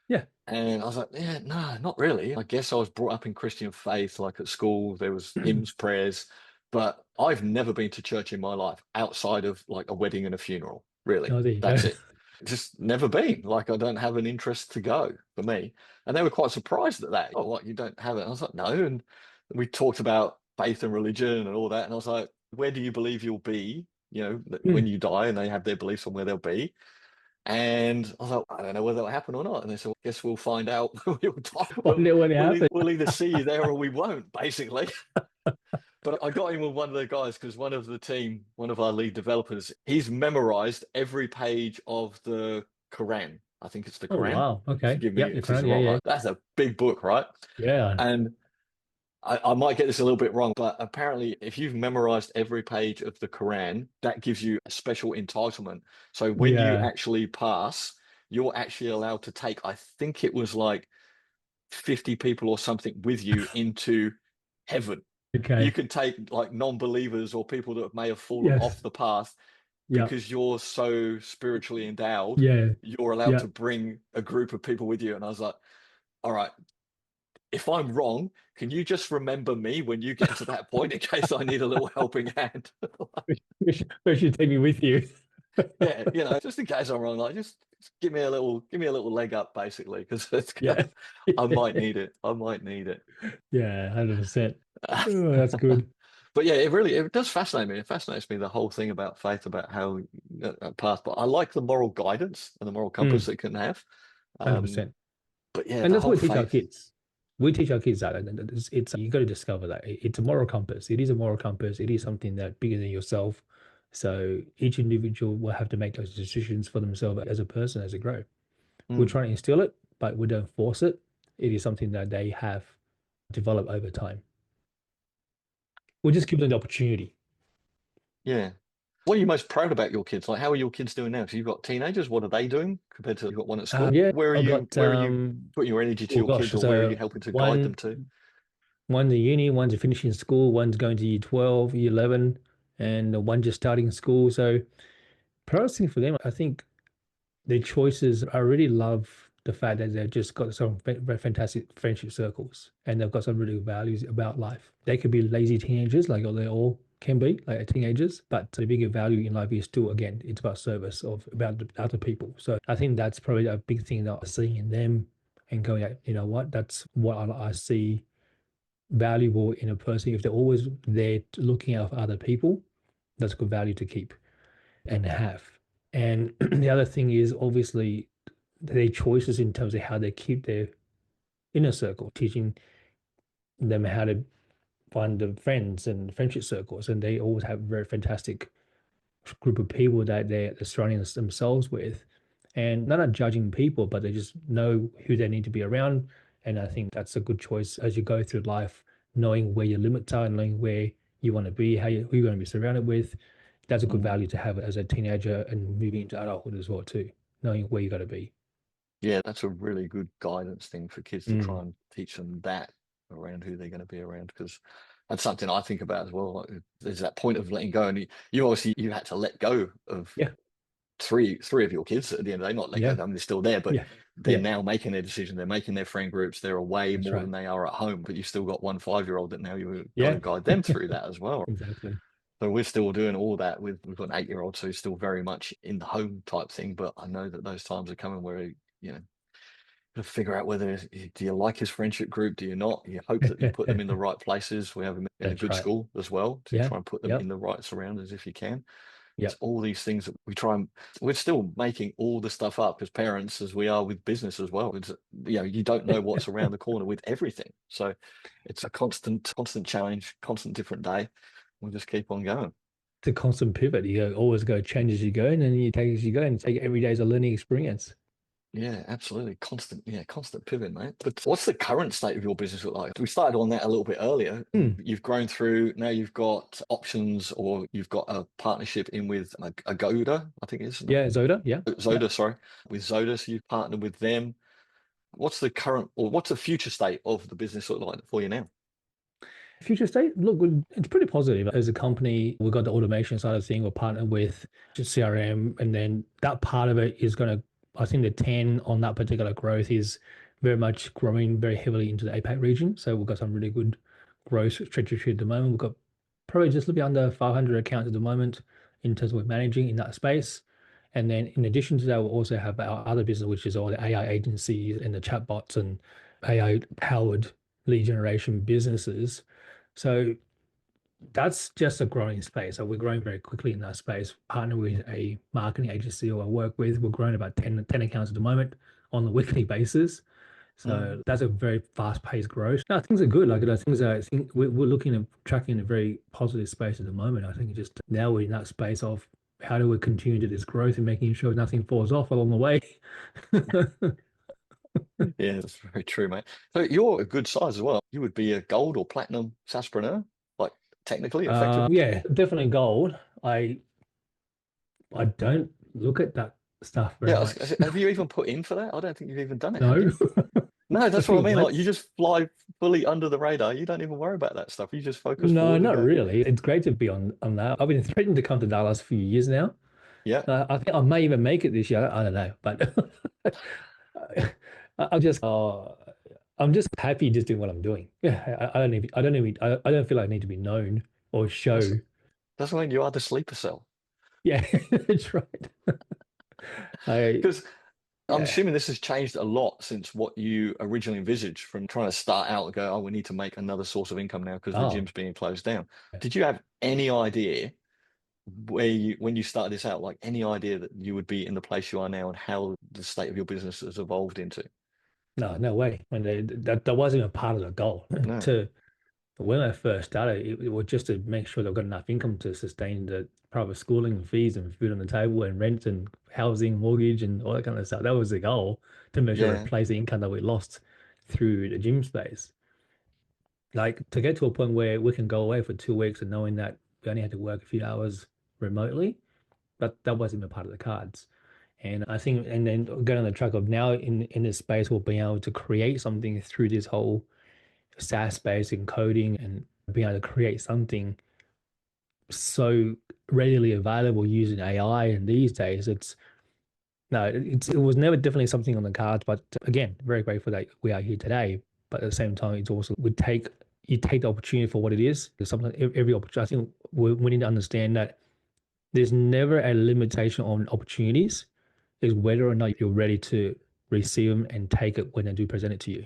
Yeah.
And I was like, yeah, no, not really. I guess I was brought up in Christian faith, like at school, there was hymns, prayers, but I've never been to church in my life outside of like a wedding and a funeral, really.
Oh, there you go.
That's it. Just never been. Like I don't have an interest to go for me. And they were quite surprised at that. Oh, what, you don't have it? And I was like, no. And we talked about faith and religion and all that. And I was like, where do you believe you'll be, when
Mm.
you die and they have their beliefs on where they'll be? And I was like, I don't know whether it'll happen or not. And they said, well, I guess we'll find out.
One day when it happened.
We'll either see you there or we won't, basically. But I got in with one of the guys because one of the team, one of our lead developers, he's memorized every page of the Quran. I think it's the
Oh
Quran.
wow. Okay.
Forgive me
Yep. The
if this is
crown. Yeah.
wrong.
Yeah.
That's a big book, right?
Yeah.
And I might get this a little bit wrong, but apparently, if you've memorized every page of the Quran, that gives you a special entitlement. So when you
Yeah.
actually pass, you're actually allowed to take, I think it was like 50 people or something with you into heaven. You
Okay.
can take like non-believers or people that may have fallen
Yes.
off the path
Yep.
because you're so spiritually endowed,
Yeah.
you're allowed to
Yeah.
bring a group of people with you. And I was like, all right, if I'm wrong, can you just remember me when you get to that point in case I need a little helping hand?
Where should take me with you?
Yeah, just in case I'm wrong, like just give me a little leg up, basically, because
Yeah.
I might need it. I might need it.
Yeah. 100%. Oh, that's good.
But yeah, it does fascinate me. It fascinates me the whole thing about faith, about how path. But I like the moral guidance and the moral compass
Mm,
it can have. Um,
100%.
but yeah,
And
the
that's what
whole
we teach our
faith.
kids. We teach our kids that, and it's you got to discover that it's a moral compass. It is a moral compass. It is something that bigger than yourself. So each individual will have to make those decisions for themselves as a person as they grow. We're
Mm,
trying to instill it, but we don't force it. It is something that they have developed over time. We just give them the opportunity.
yeah. What are you most proud about your kids? Like, how are your kids doing now? So you've got teenagers. What are they doing compared to you've got one at school?
Yeah,
Where are
I've
you?
got
Where are you putting your energy to
oh
your
gosh,
kids, or where are you
so
helping to guide them
one
to?
one's in uni, one's finishing school, one's going to year 12, year 11, and one just starting school. So proudest thing for them, I think their choices, I really love the fact that they've just got some very fantastic friendship circles and they've got some really good values about life. They could be lazy teenagers, like they all can be, like teenagers, but the bigger value in life is still, again, it's about service of about the other people. So I think that's probably a big thing that I'm seeing in them and going, you know what, that's what I see valuable in a person. If they're always there looking out for other people, that's good value to keep and have. And the other thing is obviously their choices in terms of how they keep their inner circle, teaching them how to find the friends and friendship circles. And they always have very fantastic group of people that they're surrounding themselves with. And they're not judging people, but they just know who they need to be around. And I think that's a good choice as you go through life, knowing where your limits are, knowing where you want to be, who you're going to be surrounded with. That's a good
Mm.
value to have as a teenager and moving into adulthood as well too, knowing where you got to be.
Yeah, that's a really good guidance thing for kids to try
Mm.
and teach them that around who they're going to be around, because that's something I think about as well. Like, there's that point of letting go, and you obviously you had to let go of
Yeah,
three of your kids at the end of the day, not let go of
yeah,
them, they're still there, but
yeah,
they're
yeah.
now making their decision. They're making their friend groups. They're away
That's
more
right.
than they are at home, but you've still got one 5-year-old that now you've got to
Yeah,
guide them through that as well.
exactly.
So we're still doing all that with we've got an 8-year-old, so he's still very much in the home type thing. But I know that those times are coming where you know to figure out whether do you like his friendship group, do you not? You hope that you put them in the right places. We have them in a
That's
good
right.
school as well to
Yeah,
try and put them in
yep,
the right surroundings if you can. It's
yep.
all these things that we try and we're still making all the stuff up as parents as we are with business as well. It's you don't know what's around the corner with everything. So it's a constant challenge, constant different day. We'll just keep on going.
It's a constant pivot. You always go change as you go, and then you take as you go, and take every day as a learning experience.
Yeah, absolutely. Constant pivot, mate. But what's the current state of your business look like? We started on that a little bit earlier.
Hmm.
You've grown through, now you've got options or you've got a partnership in with a Goda, I think it is, isn't it?
Yeah, Zoda. Yeah, yeah.
Zoda, sorry, with Zoda. So you've partnered with them. What's the current or what's the future state of the business look like for you now?
Future state, look, it's pretty positive. As a company, we've got the automation side of thing. We're partnered with just CRM, and then that part of it is going to, I think the 10 on that particular growth is very much growing very heavily into the APAC region. So we've got some really good growth trajectory at the moment. We've got probably just a little bit under 500 accounts at the moment in terms of managing in that space. And then in addition to that, we'll also have our other business, which is all the AI agencies and the chatbots and AI powered lead generation businesses. So that's just a growing space. So we're growing very quickly in that space. Partner with a marketing agency who I work with. We're growing about 10 accounts at the moment on the weekly basis.
Mm.
So that's a very fast-paced growth. No, things are good. Like things are, I think we're looking at tracking in a very positive space at the moment. I think just now we're in that space of how do we continue to this growth and making sure nothing falls off along the way.
Yeah, that's very true, mate. So you're a good size as well. You would be a gold or platinum SaaSpreneur, like technically, effectively.
Yeah, definitely gold. I don't look at that stuff very
Yeah,
much.
have you even put in for that? I don't think you've even done it, have
No,
you? No,
I
that's what I
think
mean. Like you
once.
just fly fully under the radar. You don't even worry about that stuff. You just focus
No,
forward and
not
go,
really. It's great to be on that. I've been threatening to come to Dallas for a few years now.
yeah,
I think I may even make it this year. I don't know, but I'm just I'm just happy just doing what I'm doing. Yeah, I don't feel like I need to be known or
that's
show.
that's when you are the sleeper cell.
Yeah, that's right. I
Because I'm
yeah.
assuming this has changed a lot since what you originally envisaged from trying to start out and go, oh, we need to make another source of income now because the
Oh,
gym's being closed down. Did you have any idea when you started this out, like any idea that you would be in the place you are now and how the state of your business has evolved into?
No way. When that wasn't a part of the goal.
No.
To when I first started, it was just to make sure they've got enough income to sustain the private schooling and fees and food on the table and rent and housing, mortgage and all that kind of stuff. That was the goal, to make sure to
Yeah.
replace the income that we lost through the gym space. Like to get to a point where we can go away for 2 weeks and knowing that we only had to work a few hours remotely, but that wasn't a part of the cards. And I think, and then going on the track of now in this space, we'll be able to create something through this whole SaaS space and coding and being able to create something so readily available using AI. And these days, it's no, it was never definitely something on the cards. But again, very grateful that we are here today. But at the same time, it's also you take the opportunity for what it is. There's something every opportunity. I think we need to understand that there's never a limitation on opportunities. Is whether or not you're ready to receive them and take it when they do present it to you.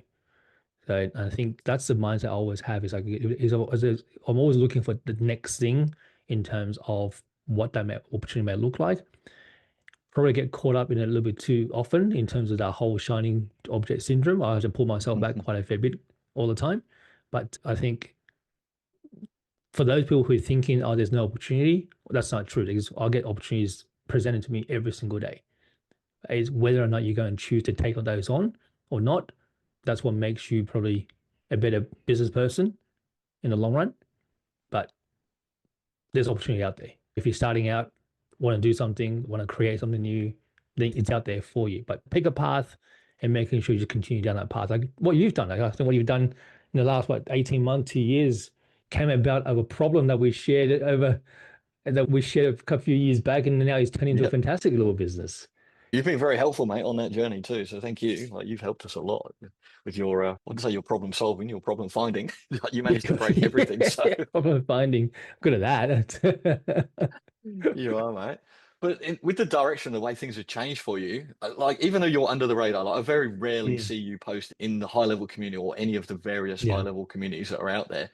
So I think that's the mindset I always have is like I'm always looking for the next thing in terms of what opportunity may look like. Probably get caught up in it a little bit too often in terms of that whole shining object syndrome. I have to pull myself back quite a fair bit all the time. But I think for those people who are thinking, oh, there's no opportunity, that's not true because I'll get opportunities presented to me every single day. Is whether or not you're going to choose to take those on or not. That's what makes you probably a better business person in the long run. But there's opportunity out there. If you're starting out, want to do something, want to create something new, then it's out there for you. But pick a path and making sure you just continue down that path. Like what you've done. Like I think what you've done in the last 18 months, 2 years came about of a problem that we shared a few years back, and now it's turned into a
Yep.
fantastic little business.
You've been very helpful, mate, on that journey too. So thank you. Like you've helped us a lot with your, what to say, your problem solving, your problem finding. You managed to break everything. So
Yeah, problem finding. Good at that.
you are, mate. But with the direction, the way things have changed for you, like even though you're under the radar, like I very rarely
Mm,
see you post in the high level community or any of the various high
yeah.
level communities that are out there.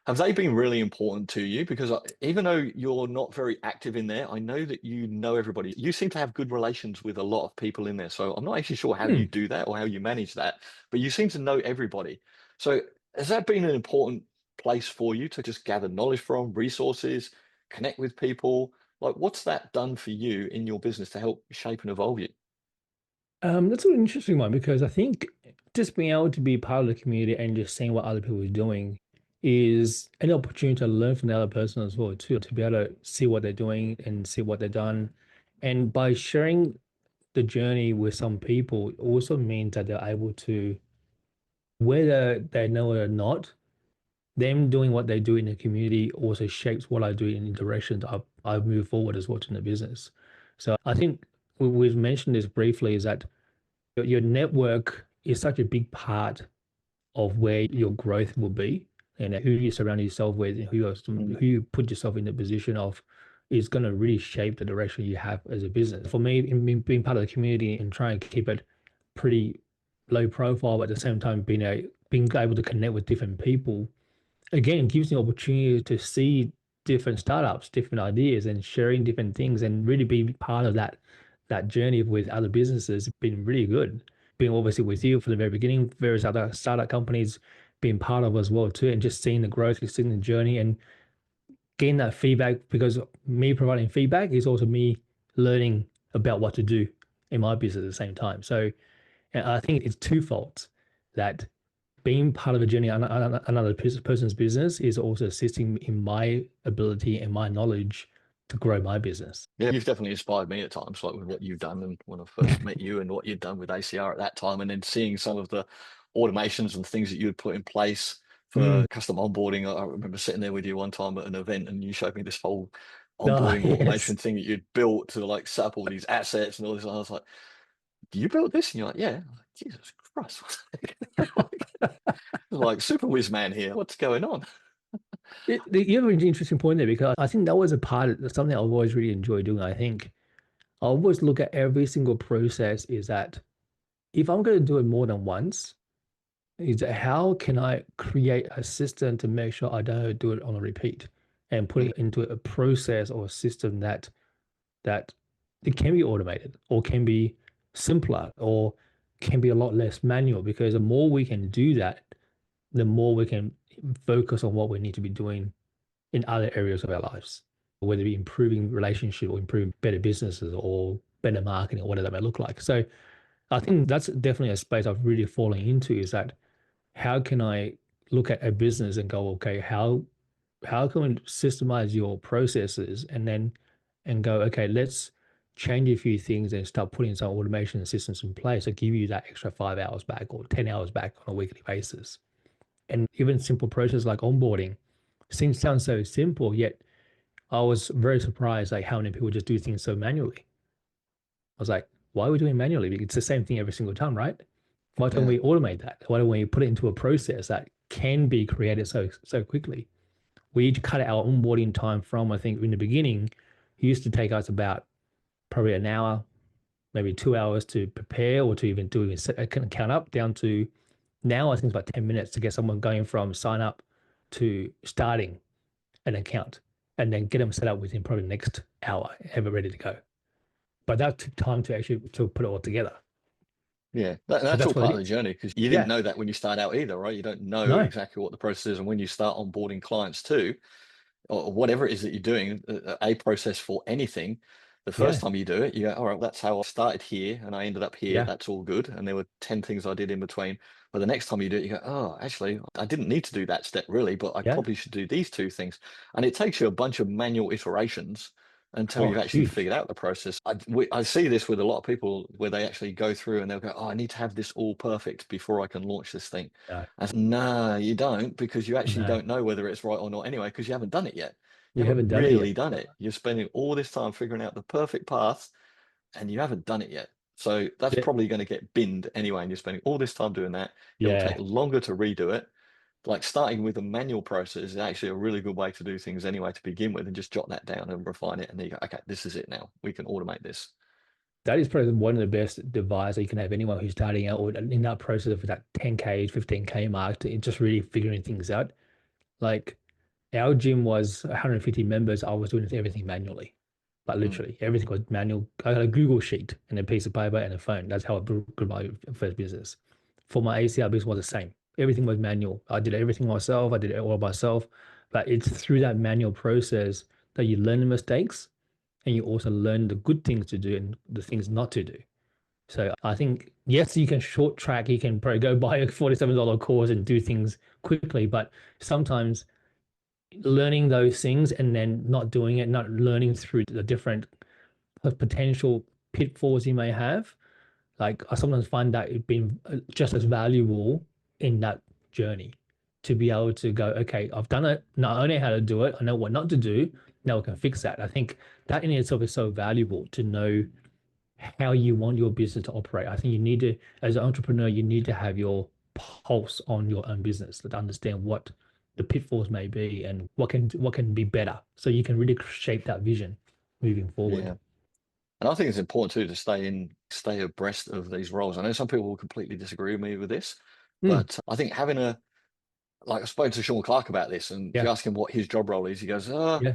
Have they been really important to you? Because even though you're not very active in there, I know that you know everybody. You seem to have good relations with a lot of people in there. So I'm not actually sure how you
Hmm.
do that or how you manage that, but you seem to know everybody. So has that been an important place for you to just gather knowledge from, resources, connect with people? Like, what's that done for you in your business to help shape and evolve you?
That's an interesting one because I think just being able to be part of the community and just seeing what other people are doing is an opportunity to learn from the other person as well too, to be able to see what they're doing and see what they've done. And by sharing the journey with some people it also means that they're able to, whether they know it or not, them doing what they do in the community also shapes what I do in the direction that I move forward as well in the business. So I think we've mentioned this briefly is that your network is such a big part of where your growth will be and who you surround yourself with and
Mm.
who you put yourself in the position of is going to really shape the direction you have as a business. For me, in being part of the community and trying to keep it pretty low profile, but at the same time being able to connect with different people again, it gives you the opportunity to see different startups, different ideas, and sharing different things, and really be part of that journey with other businesses. Been really good. Being obviously with you from the very beginning, various other startup companies being part of as well too, and just seeing the growth, seeing the journey, and getting that feedback. Because me providing feedback is also me learning about what to do in my business at the same time. So and I think it's twofold that being part of a journey on another person's business is also assisting in my ability and my knowledge to grow my business.
Yeah, you've definitely inspired me at times, like with what you've done and when I first met you and what you'd done with ACR at that time, and then seeing some of the automations and things that you had put in place
Mm.
for custom onboarding. I remember sitting there with you one time at an event and you showed me this whole
Oh,
onboarding
yes.
automation thing that you'd built to like set up all these assets and all this. And I was like, you built this? And you're like, yeah. I was like, Jesus Christ. Like super whiz man here. What's going on?
You have an interesting point there because I think that was a part of something I've always really enjoyed doing. I think I always look at every single process is that if I'm going to do it more than once, is that how can I create a system to make sure I don't do it on a repeat and put
Mm,
it into a process or a system that it can be automated or can be simpler or can be a lot less manual, because the more we can do that, the more we can focus on what we need to be doing in other areas of our lives, whether it be improving relationship or improving better businesses or better marketing or whatever that may look like. So I think that's definitely a space I've really fallen into, is that how can I look at a business and go, okay, how can we systemize your processes, and go, okay, let's change a few things and start putting some automation systems in place to give you that extra 5 hours back or 10 hours back on a weekly basis. And even simple processes like onboarding seems sounds so simple, yet I was very surprised like how many people just do things so manually. I was like, why are we doing manually? Because it's the same thing every single time, right? Why don't
Yeah.
we automate that? Why don't we put it into a process that can be created so quickly? We cut our onboarding time from, I think in the beginning, it used to take us about probably an hour, maybe 2 hours to prepare or to even do a count up, down to now I think it's about 10 minutes to get someone going from sign up to starting an account, and then get them set up within probably the next hour, have it ready to go. But that took time to actually to put it all together.
Yeah,
But
that's
that's
all
what
part
it
of the
is.
journey because you didn't
Yeah.
know that when you start out either, right? You don't know
No.
exactly what the process is. And when you start onboarding clients too, or whatever it is that you're doing, a process for anything, the first
Yeah.
time you do it, you go, all right, that's how I started here and I ended up here.
Yeah.
That's all good. And there were 10 things I did in between. But the next time you do it, you go, oh, actually, I didn't need to do that step really, but I
Yeah.
probably should do these two things. And it takes you a bunch of manual iterations until
Oh,
you've actually
huge.
figured out the process. I see this with a lot of people where they actually go through and they'll go, oh, I need to have this all perfect before I can launch this thing.
No.
I said, no, you don't, because you actually
No.
don't know whether it's right or not anyway, because you haven't done it yet. You
You
haven't
haven't done it yet.
really done it. You're spending all this time figuring out the perfect path and you haven't done it yet. So that's
Yeah.
probably going to get binned anyway. And you're spending all this time doing that. It'll take
Yeah.
longer to redo it. Like starting with a manual process is actually a really good way to do things anyway to begin with, and just jot that down and refine it. And then you go, okay, this is it now. We can automate this.
That is probably one of the best advice that you can have anyone who's starting out, or in that process of that 10K, 15K mark, to just really figuring things out. Like our gym was 150 members. I was doing everything manually, like
Mm,
literally everything was manual. I had a Google sheet and a piece of paper and a phone. That's how I grew my first business. For my ACR business was the same. Everything was manual. I did everything myself. I did it all myself. But it's through that manual process that you learn the mistakes, and you also learn the good things to do and the things not to do. So I think, yes, you can short track, you can probably go buy a $47 course and do things quickly, but sometimes learning those things and then not doing it, not learning through the different potential pitfalls you may have, like I sometimes find that it being just as valuable in that journey, to be able to go, okay, I've done it, not only how to do it, I know what not to do, now I can fix that. I think that in itself is so valuable, to know how you want your business to operate. I think you need to, as an entrepreneur, you need to have your pulse on your own business to understand what the pitfalls may be and what can be better, so you can really shape that vision moving forward.
yeah. And I think it's important too to stay abreast of these roles. I know some people will completely disagree with me with this,
Mm,
but I think having like I spoke to Sean Clark about this, and if you
yeah,
ask him what his job role is, he goes,
yeah,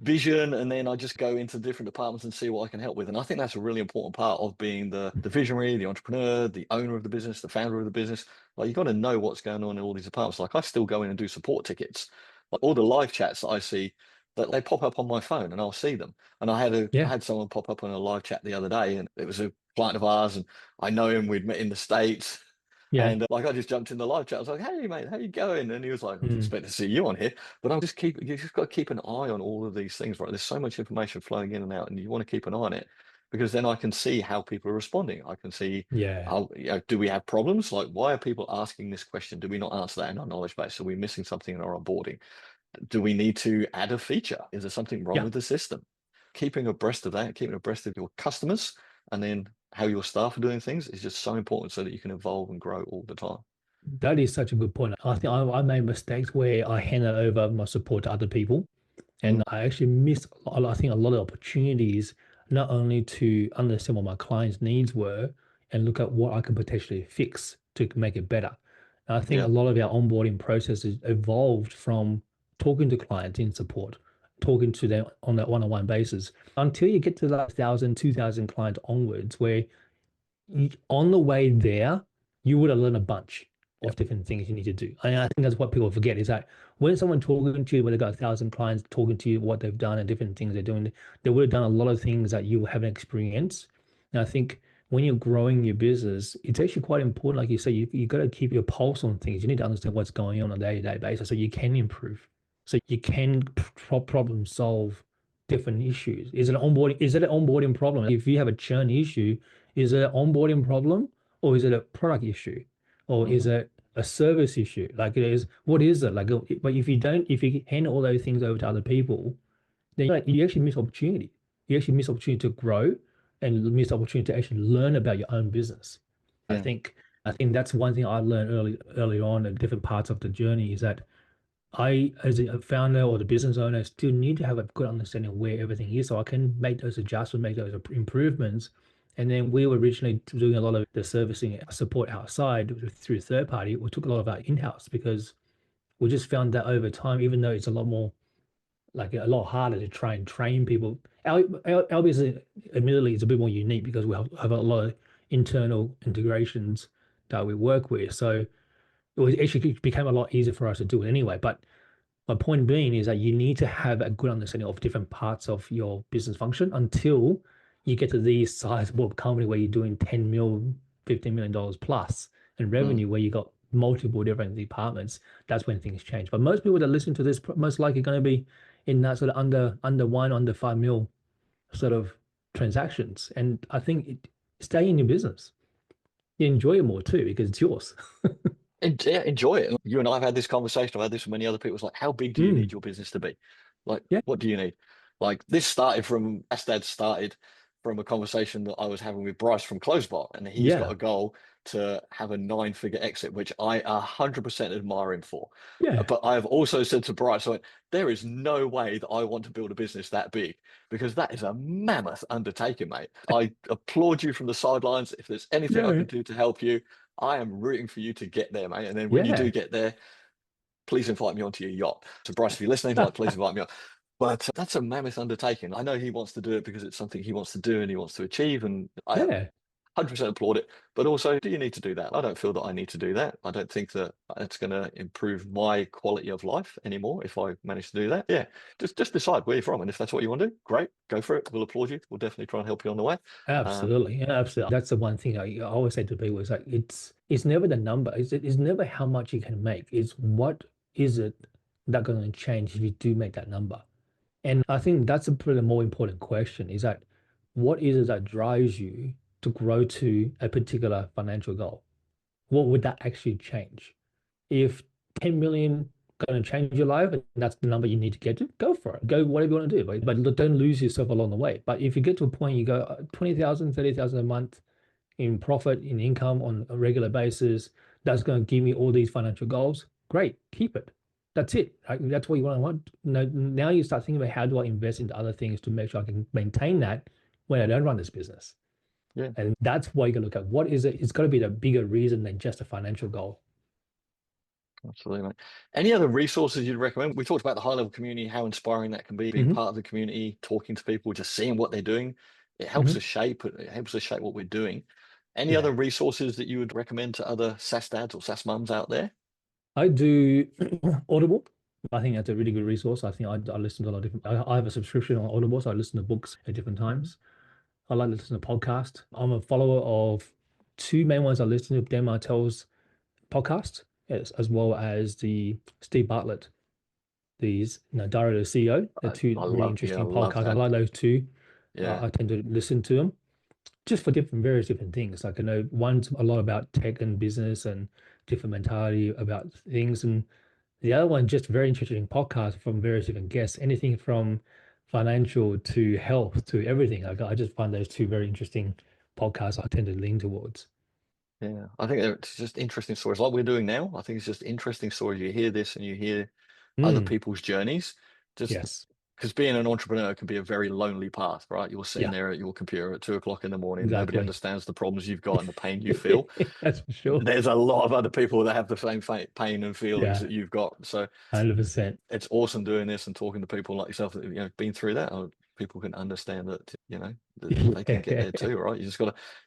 vision, and then I just go into different departments and see what I can help with. And I think that's a really important part of being the visionary, the entrepreneur, the owner of the business, the founder of the business. Like you got to know what's going on in all these departments. Like I still go in and do support tickets. Like all the live chats that I see, that they pop up on my phone and I'll see them. And I
yeah,
had someone pop up on a live chat the other day, and it was a client of ours, and I know him. We'd met in the States.
yeah.
And like I just jumped in the live chat. I was like, "Hey mate, how you going?" And he was like, "I didn't
Mm,
expect to see you on here." But you just got to keep an eye on all of these things, right? There's so much information flowing in and out, and you want to keep an eye on it, because then I can see how people are responding. I can see
yeah.
how, do we have problems? Like, why are people asking this question? Do we not answer that in our knowledge base? Are we missing something in our onboarding? Do we need to add a feature? Is there something wrong
Yeah,
with the system? Keeping abreast of that, keeping abreast of your customers, and then how your staff are doing things is just so important so that you can evolve and grow all the time.
that is such a good point. I think I made mistakes where I handed over my support to other people,
Mm,
and I actually missed, I think, a lot of opportunities, not only to understand what my clients' needs were and look at what I can potentially fix to make it better. And I think a
yeah.
lot of our onboarding processes evolved from talking to clients in support, talking to them on that one-on-one basis, until you get to that 1,000, 2,000 clients onwards, where on the way there, you would have learned a bunch
Yep.
of different things you need to do. And I think that's what people forget is that when someone talking to you, when they've got 1,000 clients talking to you, what they've done and different things they're doing, they would have done a lot of things that you haven't experienced. And I think when you're growing your business, it's actually quite important. Like you say, you got to keep your pulse on things. You need to understand what's going on a day-to-day basis so you can improve, so you can problem solve different issues. Is it an onboarding? Is it an onboarding problem? If you have a churn issue, is it an onboarding problem or is it a product issue or is
Hmm.
it a service issue? Like it is, what is it? Like, but if you hand all those things over to other people, then you actually miss opportunity. You actually miss opportunity to grow and miss opportunity to actually learn about your own business. I
Yeah.
think I think that's one thing I learned early on at different parts of the journey is that I, as a founder or the business owner, still need to have a good understanding of where everything is so I can make those adjustments, make those improvements. And then we were originally doing a lot of the servicing support outside through third party. We took a lot of that in-house because we just found that over time, even though it's a lot more like a lot harder to try and train people. Our business, admittedly, is a bit more unique because we have a lot of internal integrations that we work with. So it actually became a lot easier for us to do it anyway. But my point being is that you need to have a good understanding of different parts of your business function until you get to these sizable company where you're doing 10 mil, $15 million plus in
Mm.
revenue, where you got multiple different departments. That's when things change. But most people that listen to this most likely going to be in that sort of under one, under 5 mil sort of transactions. And I think stay in your business. You enjoy it more too because it's yours.
Yeah, enjoy it. You and I have had this conversation. I've had this with many other people. It's like, how big do you need
Mm,
your business to be? Like,
yeah,
what do you need? Like, this started from Astad started from a conversation that I was having with Bryce from Closebot, and he's got
yeah,
a goal to have a 9-figure exit, which I 100% admire him for.
yeah,
But I have also said to Bryce, I went, there is no way that I want to build a business that big because that is a mammoth undertaking, mate. I applaud you from the sidelines. If there's anything I
yeah,
can do to help you, I am rooting for you to get there, mate. And then when you do
yeah.
get there, please invite me onto your yacht. So, Bryce, if you're listening, like, please invite me on. But that's a mammoth undertaking. I know he wants to do it because it's something he wants to do and he wants to achieve. And I
Yeah,
100% applaud it. But also, do you need to do that? I don't feel that I need to do that. I don't think that it's going to improve my quality of life anymore if I manage to do that. Yeah, just decide where you're from. And if that's what you want to do, great, go for it. We'll applaud you. We'll definitely try and help you on the way. Um,
absolutely. Yeah, absolutely. That's the one thing I always say to people is like it's never the number. It's never how much you can make. It's what is it that going to change if you do make that number. And I think that's a pretty more important question is that what is it that drives you to grow to a particular financial goal? What would that actually change? If 10 million going to change your life and that's the number you need to get to, go for it. Go whatever you want to do, but don't lose yourself along the way. But if you get to a point you go 20,000, 30,000 a month in profit, in income on a regular basis, that's going to give me all these financial goals. Great, keep it. That's it. Right? That's what you want. Now you start thinking about how do I invest into other things to make sure I can maintain that when I don't run this business.
yeah.
And that's why you can look at what is it. It's got to be the bigger reason than just a financial goal.
Absolutely, mate. Any other resources you'd recommend? We talked about the high level community, how inspiring that can be, being
Hmm.
part of the community, talking to people, just seeing what they're doing.
Hmm.
It helps us shape what we're doing. Any other
Yeah.
resources that you would recommend to other SaaS dads or SaaS mums out there?
I do Audible. I think that's a really good resource. I think I listen to a lot of different. I have a subscription on Audible, so I listen to books at different
Mhm.
times. I like to listen to podcasts. I'm a follower of two main ones I listen to: Dan Martell's podcast, as well as the Steve Bartlett, these Diary of the CEO. They're two
I
really
love, yeah, I
interesting
love
podcasts. I
that.
like those two.
Yeah,
I tend to listen to them just for various different things. Like I know one's a lot about tech and business and different mentality about things, and the other one, just very interesting podcast from various different guests, anything from financial to health to everything. I just find those two very interesting podcasts I tend to lean towards.
yeah. I think it's just interesting stories like we're doing now. I think it's just interesting stories. You hear this and you hear other
Mm,
people's journeys. Just
yes.
because being an entrepreneur can be a very lonely path, right? You're sitting
Yeah,
there at your computer at 2 o'clock in the morning. Nobody
exactly.
understands the problems you've got and the pain you feel.
That's for sure.
There's a lot of other people that have the same pain and feelings
Yeah,
that you've got. So
100%.
it's awesome doing this and talking to people like yourself that been through that. People can understand that you know, they can get there too, right?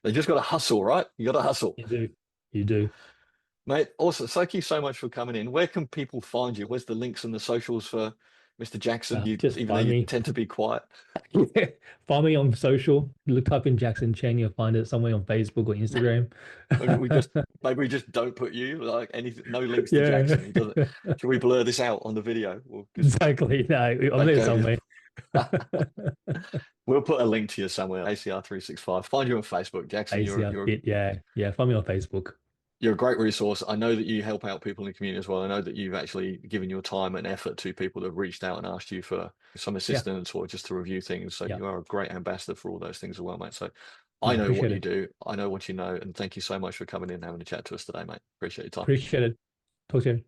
They just gotta hustle, right? You gotta hustle.
You do. You do.
Mate, also, thank you so much for coming in. Where can people find you? Where's the links and the socials for Mr. Jackson?
Just
Even though
find
you
me.
tend to be quiet.
Yeah. Find me on social. Look up in Jackson Chen. You'll find it somewhere on Facebook or Instagram.
Maybe we just don't put you like anything, no links to
Yeah.
Jackson. He doesn't. Should we blur this out on the video? Well, because
Exactly. No, I'm there
okay,
somewhere.
we'll put a link to you somewhere. ACR 365. Find you on Facebook, Jackson.
ACR Fit. Yeah. Yeah. Find me on Facebook.
You're a great resource. I know that you help out people in the community as well. I know that you've actually given your time and effort to people that have reached out and asked you for some
Yeah.
assistance or just to review things. So
Yeah.
you are a great ambassador for all those things as well, mate. So I
No,
know what
appreciate
you
it.
do. I know what you know. And thank you so much for coming in and having a chat to us today, mate. Appreciate your time.
Appreciate it. Talk to you.